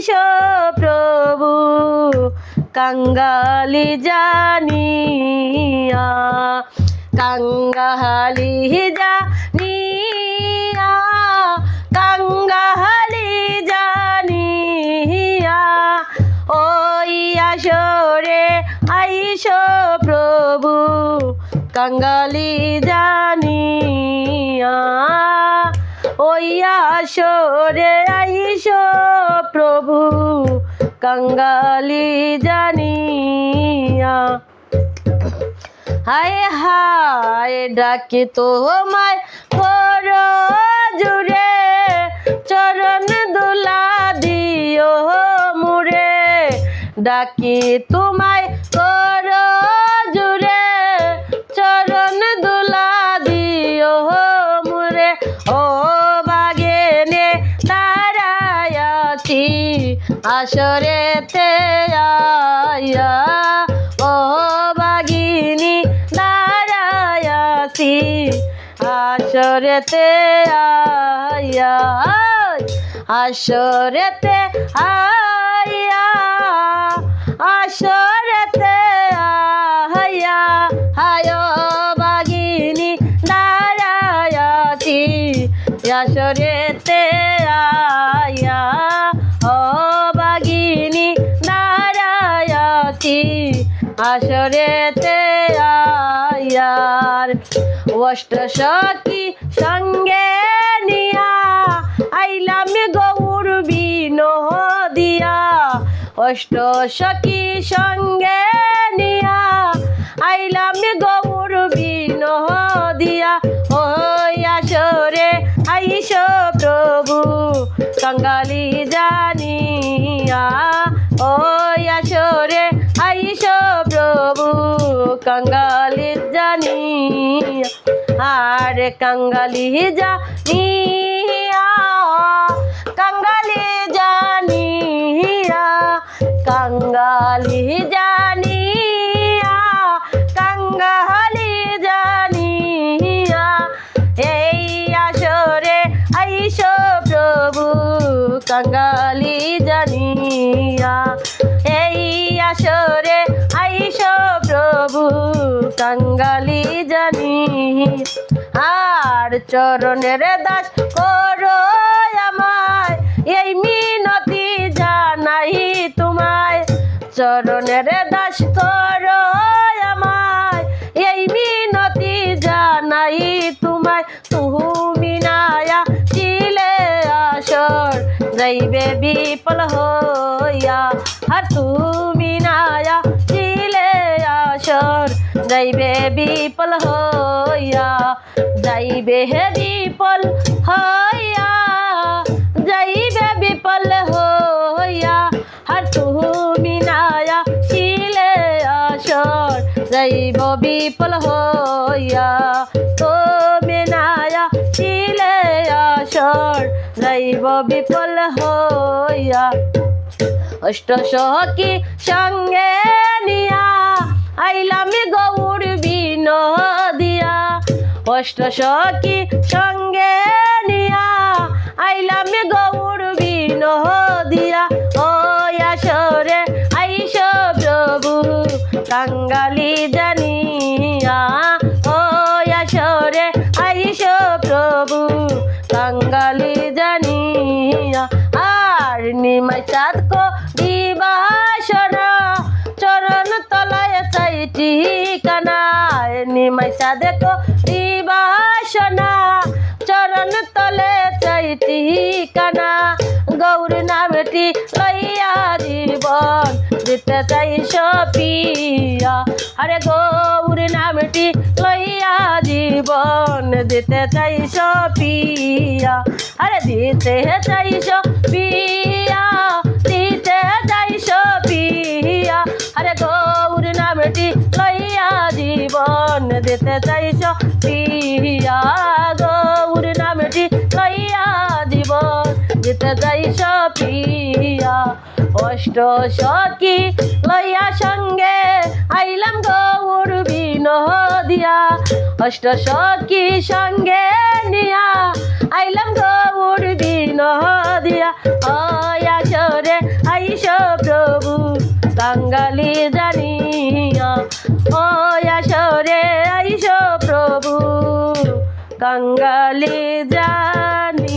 আইসো প্রভু কাঙ্গালি জানিয়া, কাঙ্গালি জানিয়া, কাঙ্গালি জানিয়া, ওই আসরে আইসো প্রভু কাঙ্গালি জানিয়া, ওই আসরে আইসো প্রভু কাঙ্গালি জানিয়া। হায় হায় ডাকি তোমায় কর জুড়ে, চরণ দুলা দিও মুরে, ডাকি তোমায় কর জুড়ে, চরণ দুলা দিও মুরে, ও বাগেনে দাঁড়ায়াছি আসরেতে আয়া, ও বাগিনী দাঁড়ায়াছি আসরেতে আয়া, আসরেতে আয়া, আসরেতে আয়া, হায় বাগিনী দাঁড়ায়াছি আসরেতে আয়া, ও বাগিনী দাঁড়ায়াছি আসরেতে আয়ার। অষ্ট সখী সঙ্গে নিয়া আইলাম গৌর বিনোদিয়া, অষ্ট সখী সঙ্গে নিয়া আইলাম গৌর বিনোদিয়া, ওই আসরে আইসো প্রভু কাঙ্গালি জানিয়া, ওই আসরে আইসো প্রভু কাঙ্গালি জানিয়া, আরে কাঙ্গালি জানিয়া, কাঙ্গালি জানিয়া, কাঙ্গালি জানিয়া, কাঙ্গালি জানিয়া, এই আসরে আইসো প্রভু কাঙ্গালি জানিয়া, এই আসরে আইসো প্রভু কাঙ্গালি জানিয়া। আর চরণের দাস করো আমায়, এই মিনতি জানাই তোমায়, চরণের দাস করো আমায়, এই মিনতি জানাই তোমায়, তুমি নায়া ছিলে আসর যাইবে বিফল হইয়া, আর তুমি নায়া ছিলে আসর যাইবে বিফল হইয়া, যাইবে বিফল হইয়া, যাইবে বিফল হইয়া, আর তুমি নায়া ছিলে আসর যাইব বিফল হইয়া, তুমি নায়া ছিলে আসর যাইব বিফল হইয়া। অষ্ট সখী সঙ্গে নিয়া আইলাম গৌর বিনোদিয়া, অষ্ট সখী সঙ্গে নিয়া আইলাম গৌর বিনোদিয়া, ওই আসরে আইসো প্রভু কাঙ্গালি জানিয়া, ওই আসরে আইসো প্রভু কাঙ্গালি জানিয়া। আর নিমাই চাঁদ কো দিবাসনা চরণ তলায় চাই ঠিকানা, নিমাই চাঁদ কো দিবাসনা চরণ তলে চাই ঠিকানা, গৌর নামটি লইয়া জীবন দিতে চাই সপিয়া, আরে গৌর নামটি লইয়া জীবন দিতে চাই সপিয়া, আরে দিতে চাই সপিয়া, দিতে চাই সপিয়া, আরে গৌর নামটি লইয়া জীবন দিতে চাই সপিয়া, গৌর নামটি লইয়া জীবন দিতে চাই সপিয়া। অষ্ট সখী লইয়া সঙ্গে আইলাম গৌর বিনোদিয়া, অষ্ট সখী সঙ্গে নিয়া আইলাম গৌর বিনোদিয়া, ওই আসরে কাঙ্গালে জানিয়া।